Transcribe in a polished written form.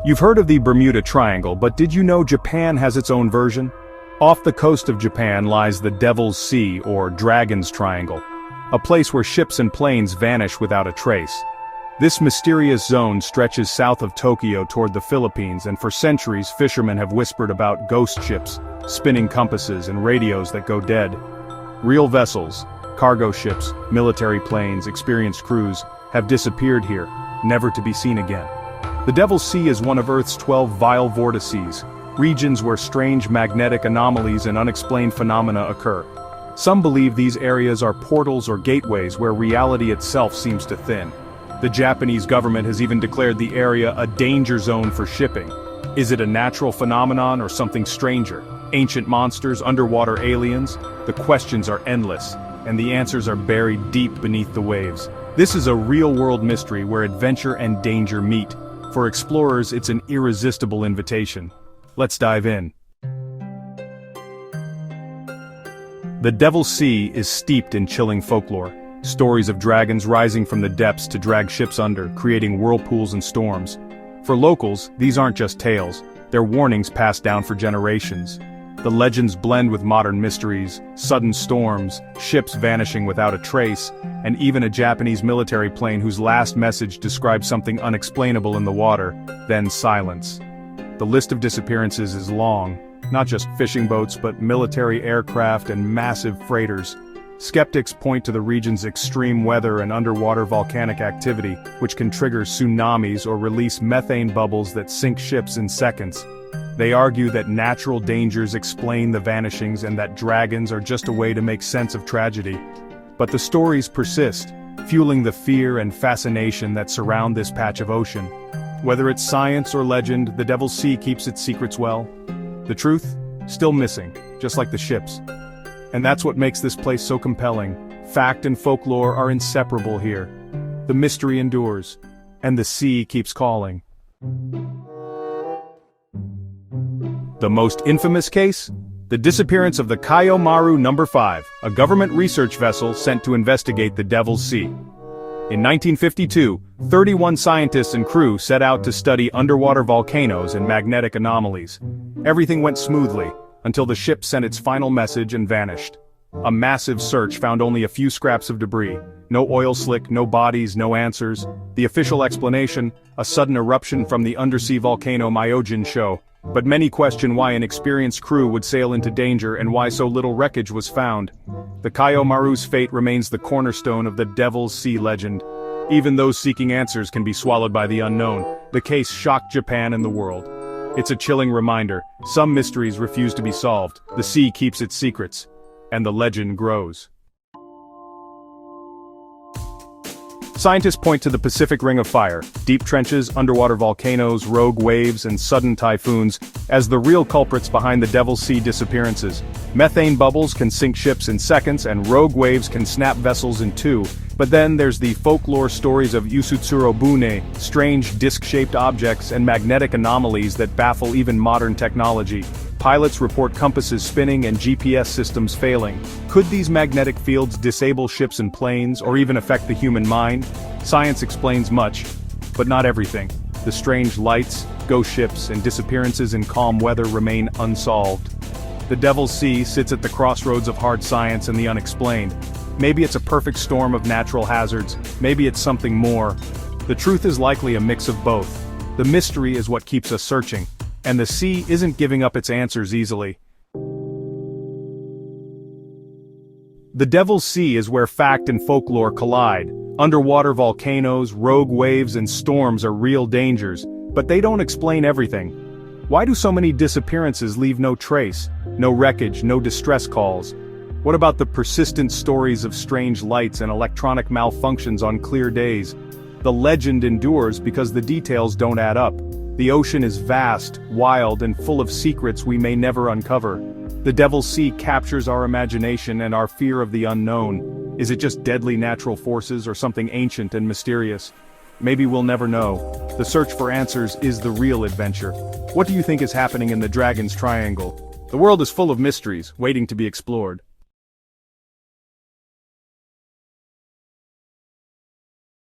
You've heard of the Bermuda Triangle, but did you know Japan has its own version? Off the coast of Japan lies the Devil's Sea, or Dragon's Triangle, a place where ships and planes vanish without a trace. This mysterious zone stretches south of Tokyo toward the Philippines, and for centuries fishermen have whispered about ghost ships, spinning compasses, and radios that go dead. Real vessels, cargo ships, military planes, experienced crews, have disappeared here, never to be seen again. The Devil's Sea is one of Earth's 12 vile vortices, regions where strange magnetic anomalies and unexplained phenomena occur. Some believe these areas are portals or gateways where reality itself seems to thin. The Japanese government has even declared the area a danger zone for shipping. Is it a natural phenomenon or something stranger? Ancient monsters, underwater aliens? The questions are endless, and the answers are buried deep beneath the waves. This is a real-world mystery where adventure and danger meet. For explorers, it's an irresistible invitation. Let's dive in. The Devil's Sea is steeped in chilling folklore. Stories of dragons rising from the depths to drag ships under, creating whirlpools and storms. For locals, these aren't just tales, they're warnings passed down for generations. The legends blend with modern mysteries, sudden storms, ships vanishing without a trace, and even a Japanese military plane whose last message describes something unexplainable in the water, then silence. The list of disappearances is long, not just fishing boats but military aircraft and massive freighters. Skeptics point to the region's extreme weather and underwater volcanic activity, which can trigger tsunamis or release methane bubbles that sink ships in seconds. They argue that natural dangers explain the vanishings and that dragons are just a way to make sense of tragedy. But the stories persist, fueling the fear and fascination that surround this patch of ocean. Whether it's science or legend, the Devil's Sea keeps its secrets well. The truth? Still missing, just like the ships. And that's what makes this place so compelling. Fact and folklore are inseparable here. The mystery endures, and the sea keeps calling. The most infamous case? The disappearance of the Kayo Maru No. 5, a government research vessel sent to investigate the Devil's Sea. In 1952, 31 scientists and crew set out to study underwater volcanoes and magnetic anomalies. Everything went smoothly, until the ship sent its final message and vanished. A massive search found only a few scraps of debris. No oil slick, no bodies, no answers. The official explanation, a sudden eruption from the undersea volcano Myojin Sho. But many question why an experienced crew would sail into danger and why so little wreckage was found. The Kayo Maru's fate remains the cornerstone of the Devil's Sea legend. Even those seeking answers can be swallowed by the unknown. The case shocked Japan and the world. It's a chilling reminder. Some mysteries refuse to be solved. The sea keeps its secrets. And the legend grows. Scientists point to the Pacific Ring of Fire, deep trenches, underwater volcanoes, rogue waves, and sudden typhoons, as the real culprits behind the Devil's Sea disappearances. Methane bubbles can sink ships in seconds, and rogue waves can snap vessels in two. But then there's the folklore stories of Usutsuro Bune, strange disc-shaped objects and magnetic anomalies that baffle even modern technology. Pilots report compasses spinning and GPS systems failing. Could these magnetic fields disable ships and planes, or even affect the human mind? Science explains much, but not everything. The strange lights, ghost ships, and disappearances in calm weather remain unsolved. The Devil's Sea sits at the crossroads of hard science and the unexplained. Maybe it's a perfect storm of natural hazards, maybe it's something more. The truth is likely a mix of both. The mystery is what keeps us searching, and the sea isn't giving up its answers easily. The Devil's Sea is where fact and folklore collide. Underwater volcanoes, rogue waves, and storms are real dangers, but they don't explain everything. Why do so many disappearances leave no trace? No wreckage, no distress calls? What about the persistent stories of strange lights and electronic malfunctions on clear days? The legend endures because the details don't add up. The ocean is vast, wild, and full of secrets we may never uncover. The Devil's Sea captures our imagination and our fear of the unknown. Is it just deadly natural forces or something ancient and mysterious? Maybe we'll never know. The search for answers is the real adventure. What do you think is happening in the Dragon's Triangle? The world is full of mysteries, waiting to be explored.